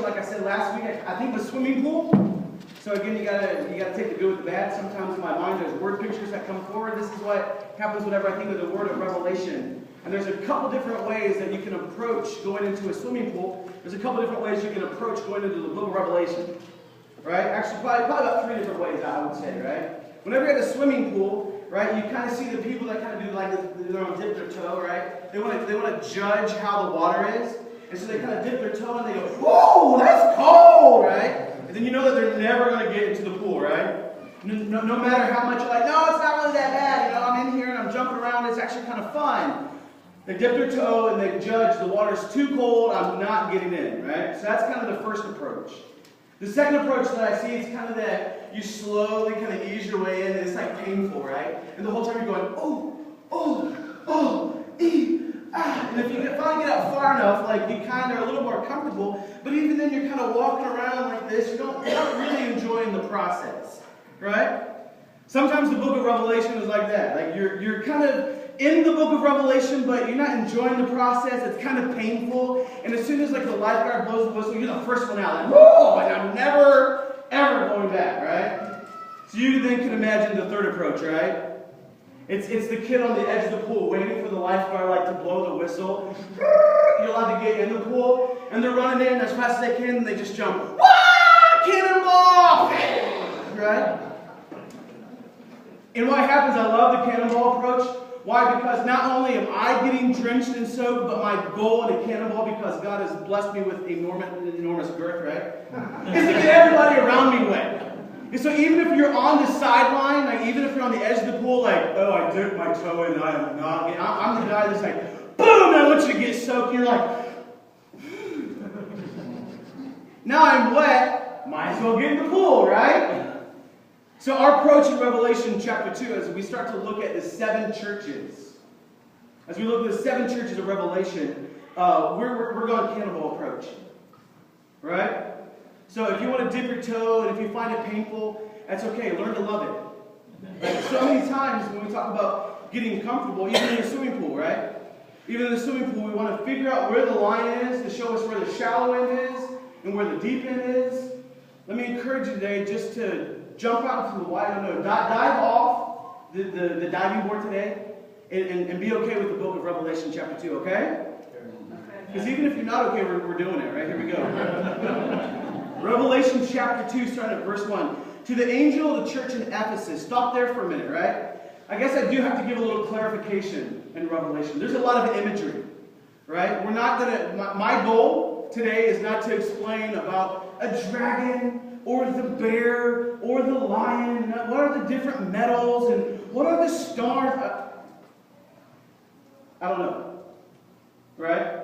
Revelation, like I said last week, I think the swimming pool. So again, you gotta take the good with the bad. Sometimes in my mind there's word pictures that come forward. This is what happens whenever I think of the word of revelation. And there's a couple different ways that you can approach going into a swimming pool. There's a couple different ways you can approach going into the book of Revelation. Right? Actually, probably about 3 different ways, I would say, right? Whenever you're at a swimming pool, right, you kind of see the people that kind of do like they're on dip their toe, right? They want to judge how the water is. And so they kind of dip their toe and they go, whoa, that's cold, right? And then you know that they're never going to get into the pool, right? No matter how much you're like, no, it's not really that bad. You know, I'm in here and I'm jumping around. It's actually kind of fun. They dip their toe and they judge the water's too cold. I'm not getting in, right? So that's kind of the first approach. The second approach that I see is kind of that you slowly kind of ease your way in. And it's like painful, right? And the whole time you're going, and if you finally get out far enough, like you kind of are a little more comfortable, but even then you're kind of walking around like this. You're not really enjoying the process, right? Sometimes the book of Revelation is like that. Like you're kind of in the book of Revelation, but you're not enjoying the process. It's kind of painful. And as soon as like the lifeguard blows the whistle, you're the first one out. Like, whoa! And I'm never, ever going back, right? So you then can imagine the third approach, right? It's the kid on the edge of the pool waiting for the lifeguard like to blow the whistle. You're allowed to get in the pool, and they're running in as fast as they can, and they just jump. Wah! Cannonball! Right? And what happens, I love the cannonball approach. Why? Because not only am I getting drenched and soaked, but my goal in a cannonball, because God has blessed me with enormous girth, right? Is to get everybody around me wet. And so even if you're on the sideline, like even if you're on the edge of the pool, like, oh, I dipped my toe in and I am not getting, I'm the guy that's like, boom, I want you to get soaked. And you're like, now I'm wet, might as well get in the pool, right? So our approach in Revelation chapter 2, as we start to look at the 7 churches, as we look at the 7 churches of Revelation, we're going cannonball approach, right? So if you want to dip your toe and if you find it painful, that's okay. Learn to love it. Right? So many times when we talk about getting comfortable, even in the swimming pool, right? Even in the swimming pool, we want to figure out where the line is to show us where the shallow end is and where the deep end is. Let me encourage you today just to jump out into the wide unknown. Dive off the diving board today and be okay with the book of Revelation chapter 2, okay? Because even if you're not okay, we're doing it, right? Here we go. Revelation chapter 2, starting at verse 1. To the angel of the church in Ephesus. Stop there for a minute, right? I guess I do have to give a little clarification in Revelation. There's a lot of imagery, right? We're not going to, my goal today is not to explain about a dragon or the bear or the lion. What are the different metals and what are the stars? I don't know, right?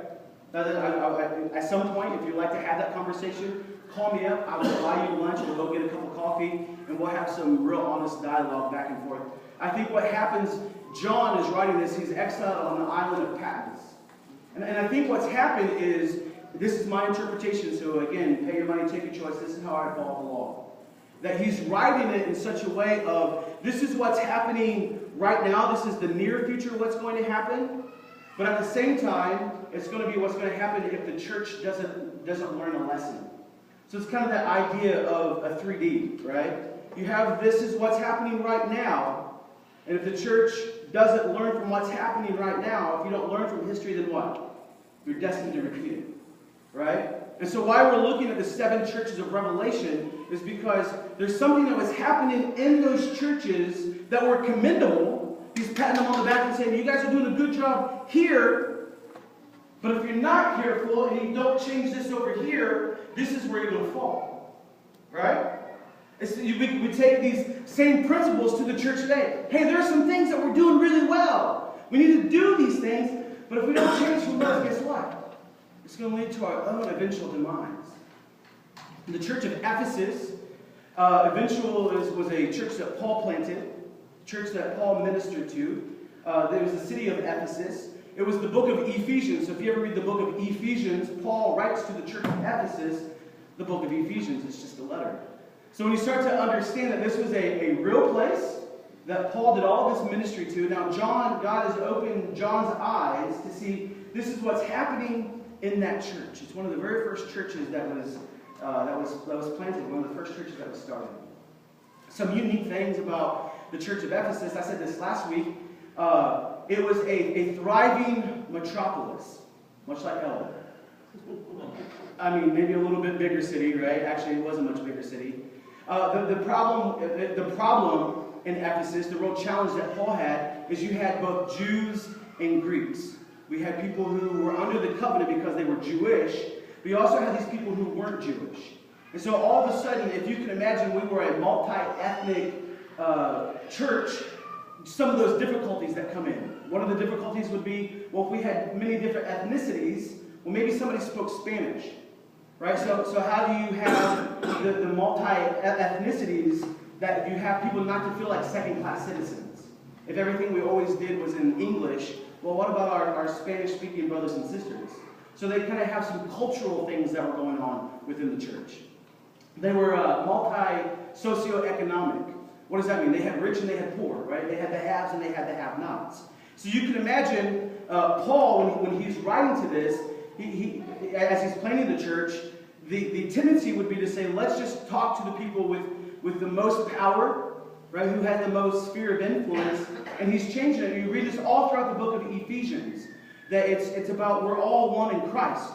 At some point, if you'd like to have that conversation, call me up. I will buy you lunch. We'll go get a cup of coffee, and we'll have some real honest dialogue back and forth. I think what happens, John is writing this. He's exiled on the island of Patmos. And I think what's happened is, this is my interpretation, so again, pay your money, take your choice. This is how I follow the law. That he's writing it in such a way of, this is what's happening right now. This is the near future, what's going to happen. But at the same time, it's going to be what's going to happen if the church doesn't learn a lesson. So it's kind of that idea of a 3D, right? You have this is what's happening right now, and if the church doesn't learn from what's happening right now, if you don't learn from history, then what? You're destined to repeat it, right? And so why we're looking at the 7 churches of Revelation is because there's something that was happening in those churches that were commendable. He's patting them on the back and saying, you guys are doing a good job here, but if you're not careful and you don't change this over here, this is where you're going to fall. Right? We take these same principles to the church today. Hey, there are some things that we're doing really well. We need to do these things, but if we don't change from those, guess what? It's going to lead to our own eventual demise. The church of Ephesus was a church that Paul planted, church that Paul ministered to. There was the city of Ephesus. It was the book of Ephesians. So if you ever read the book of Ephesians, Paul writes to the church of Ephesus the book of Ephesians. It's just a letter. So when you start to understand that this was a real place that Paul did all of his ministry to, now God has opened John's eyes to see this is what's happening in that church. It's one of the very first churches that was planted, one of the first churches that was started. Some unique things about the church of Ephesus. I said this last week. It was a thriving metropolis, much like Elwood. I mean, maybe a little bit bigger city, right? Actually, it was a much bigger city. The problem in Ephesus, the real challenge that Paul had, is you had both Jews and Greeks. We had people who were under the covenant because they were Jewish, but you also had these people who weren't Jewish. And so all of a sudden, if you can imagine we were a multi-ethnic church, some of those difficulties that come in. One of the difficulties would be, well, if we had many different ethnicities, well, maybe somebody spoke Spanish, right? So how do you have the multi-ethnicities that you have people not to feel like second-class citizens? If everything we always did was in English, well, what about our Spanish-speaking brothers and sisters? So they kind of have some cultural things that were going on within the church. They were multi-socioeconomic. What does that mean? They had rich and they had poor, right? They had the haves and they had the have-nots. So you can imagine Paul, when he's writing to this, he as he's planning the church, the tendency would be to say, let's just talk to the people with the most power, right? Who had the most sphere of influence. And he's changing it. You read this all throughout the book of Ephesians, that it's about we're all one in Christ,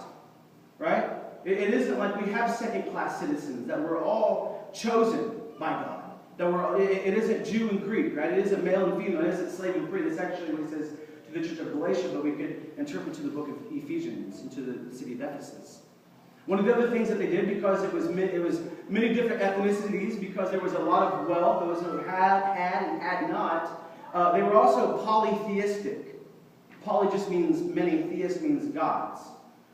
right? It isn't like we have second-class citizens, that we're all chosen by God. It isn't Jew and Greek, right? It isn't male and female. It isn't slave and free. That's actually what he says to the church of Galatia, but we could interpret to the book of Ephesians and to the city of Ephesus. One of the other things that they did, because it was many different ethnicities, because there was a lot of wealth, those who had and had not, they were also polytheistic. Poly just means many, theist means gods.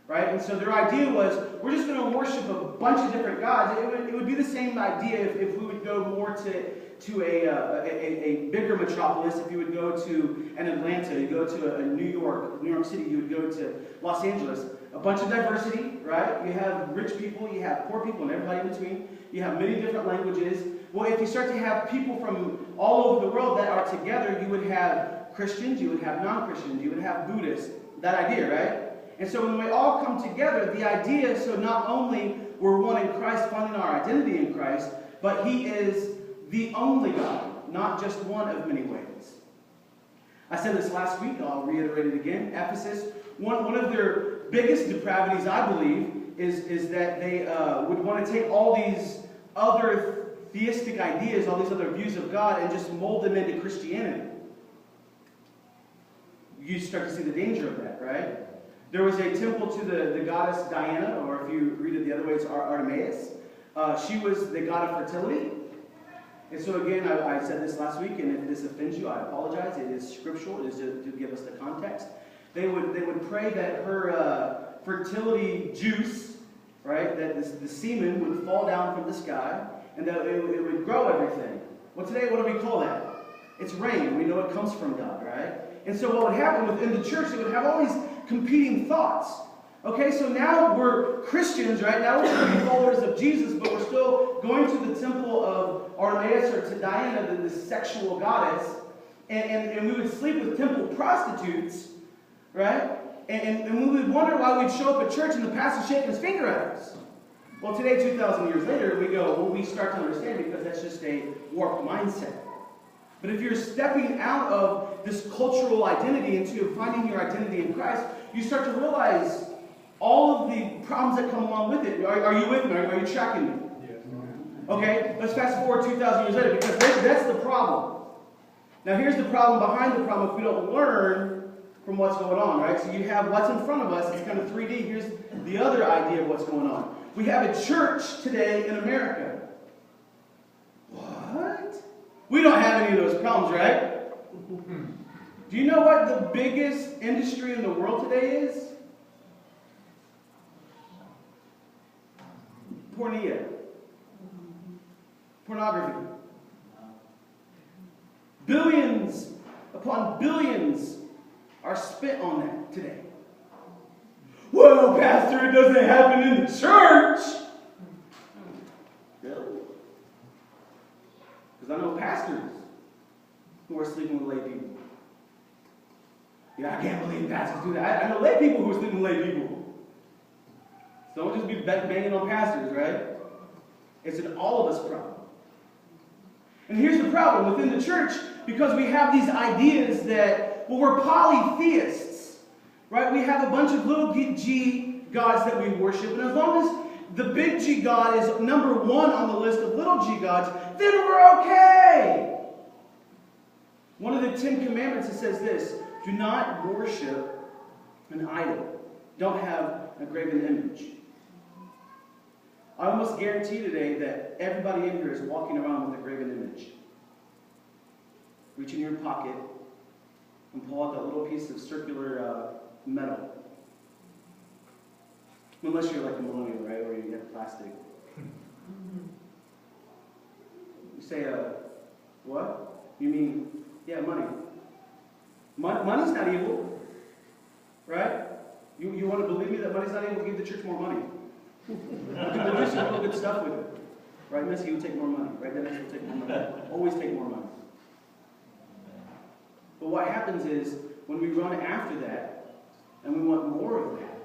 Right? And so their idea was, we're just going to worship a bunch of different gods. It would be the same idea if we would go more to a bigger metropolis. If you would go to an Atlanta, you go to a New York City, you would go to Los Angeles. A bunch of diversity, right? You have rich people, you have poor people, and everybody in between. You have many different languages. Well, if you start to have people from all over the world that are together, you would have Christians, you would have non-Christians, you would have Buddhists. That idea, right? And so when we all come together, the idea, so not only we're one in Christ, finding our identity in Christ, but He is the only God, not just one of many ways. I said this last week, I'll reiterate it again. Ephesus, one of their biggest depravities, I believe, is that they would want to take all these other theistic ideas, all these other views of God, and just mold them into Christianity. You start to see the danger of that, right? There was a temple to the goddess Diana, or if you read it the other way, it's Artemis. She was the god of fertility. And so again, I said this last week, and if this offends you, I apologize. It is scriptural. It is to give us the context. They would pray that her fertility juice, right, that the semen would fall down from the sky, and that it would grow everything. Well, today, what do we call that? It's rain. We know it comes from God, right? And so what would happen within the church, it would have all these competing thoughts. Okay, so now we're Christians, right? Now we're followers of Jesus, but we're still going to the temple of Artemis or to Diana, the sexual goddess, and we would sleep with temple prostitutes, right? And we would wonder why we'd show up at church and the pastor shaking his finger at us. Well, today, 2,000 years later, we start to understand, because that's just a warped mindset. But if you're stepping out of this cultural identity into finding your identity in Christ, you start to realize all of the problems that come along with it. Are you with me? Are you tracking me? Yes. Okay, let's fast forward 2,000 years later, because that's the problem. Now here's the problem behind the problem if we don't learn from what's going on, right? So you have what's in front of us, it's kind of 3D. Here's the other idea of what's going on. We have a church today in America. What? We don't have any of those problems, right? Do you know what the biggest industry in the world today is? Pornography. Billions upon billions are spent on that today. Well, Pastor, it doesn't happen in the church. Really? Because I know pastors who are sleeping with lay people. Yeah, I can't believe pastors do that. I know lay people who are sleeping with lay people. Don't just be banging on pastors, right? It's an all of us problem. And here's the problem within the church, because we have these ideas that, well, we're polytheists, right? We have a bunch of little g gods that we worship, and as long as the big G God is number one on the list of little g gods, then we're okay. One of the 10 Commandments, it says this: do not worship an idol. Don't have a graven image. I almost guarantee today that everybody in here is walking around with a graven image. Reach in your pocket and pull out that little piece of circular metal. Unless you're like a millennial, right? Or you have plastic. You say, what? You mean, yeah, money. Money's not evil, right? You want to believe me that money's not evil? Give the church more money. You can do some real good stuff with it. Right, Missy, you take more money. Right, Dennis, you take more money. Always take more money. But what happens is, when we run after that, and we want more of that,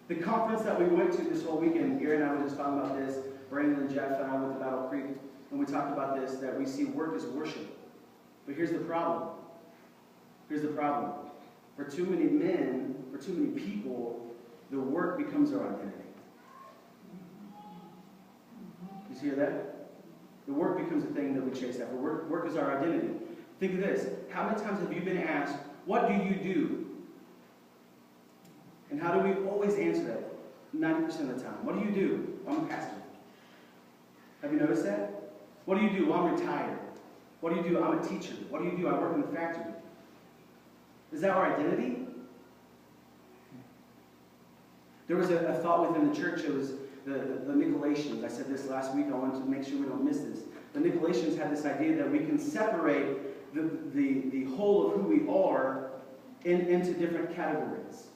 the conference that we went to this whole weekend, Gary and I were just talking about this, Brandon and Jeff and I went to Battle Creek, and we talked about this, that we see work as worship. But here's the problem. Here's the problem. For too many men, for too many people, the work becomes our identity. You hear that? The work becomes a thing that we chase after. Work is our identity. Think of this. How many times have you been asked, what do you do? And how do we always answer that? 90% of the time. What do you do? I'm a pastor. Have you noticed that? What do you do? Well, I'm retired. What do you do? I'm a teacher. What do you do? I work in the factory. Is that our identity? There was a thought within the church. It was the Nicolaitans. I said this last week. I wanted to make sure we don't miss this. The Nicolaitans had this idea that we can separate the whole of who we are into different categories.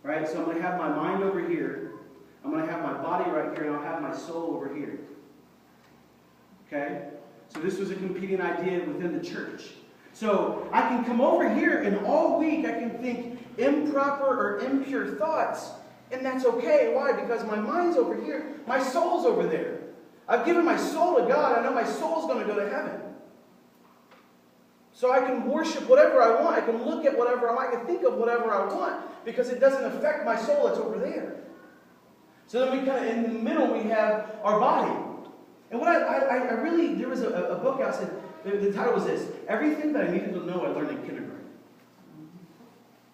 Right? So I'm going to have my mind over here. I'm going to have my body right here, and I'll have my soul over here. Okay? So this was a competing idea within the church. So I can come over here, and all week I can think improper or impure thoughts, and that's okay. Why? Because my mind's over here. My soul's over there. I've given my soul to God. I know my soul's going to go to heaven. So I can worship whatever I want. I can look at whatever I want. I can think of whatever I want, because it doesn't affect my soul that's over there. So then we kind of, in the middle, we have our body. And what I really, there was a book out that said, the title was this: Everything That I Needed to Know I Learned in Kindergarten.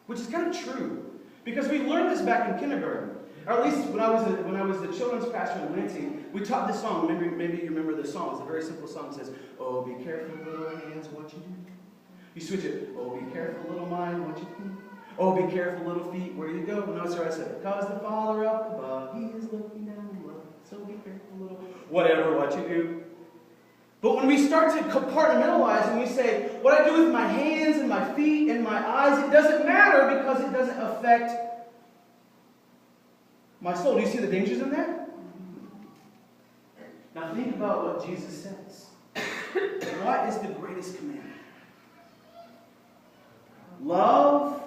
Which is kind of true. Because we learned this back in kindergarten. Or at least when I was the children's pastor in Lansing, we taught this song. Maybe you remember this song. It's a very simple song. It says, oh, be careful, little hands, what you do. You switch it. Oh, be careful, little mind, what you do. Oh, be careful, little feet, where you go. No, sir, I said, because the Father up above, He is looking down below. So be careful, little whatever, what you do. But when we start to compartmentalize and we say, what I do with my hands and my feet and my eyes, it doesn't matter because it doesn't affect my soul. Do you see the dangers in that? Now think about what Jesus says. What is the greatest commandment? Love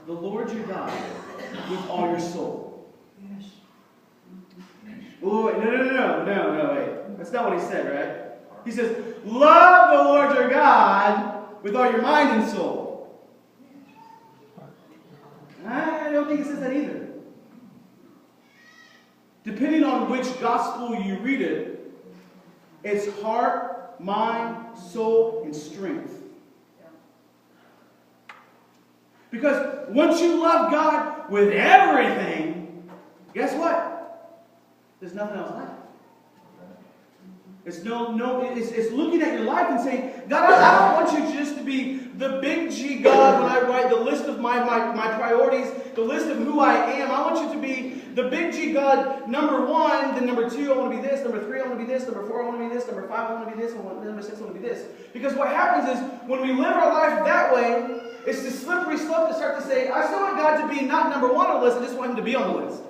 the Lord your God with all your soul. Yes. Oh, wait, no, wait. That's not what he said, right? He says, love the Lord your God with all your mind and soul. I don't think it says that either. Depending on which gospel you read it, it's heart, mind, soul, and strength. Because once you love God with everything, guess what? There's nothing else left. It's it's looking at your life and saying, God, I don't want you just to be the big G God when I write the list of my priorities, the list of who I am. I want you to be the big G God, number one, then number two, I want to be this, number three, I want to be this, number four, I want to be this, number five, I want to be this, number six, I want to be this. Because what happens is, when we live our life that way, it's the slippery slope to start to say, I still want God to be not number one on the list, I just want Him to be on the list.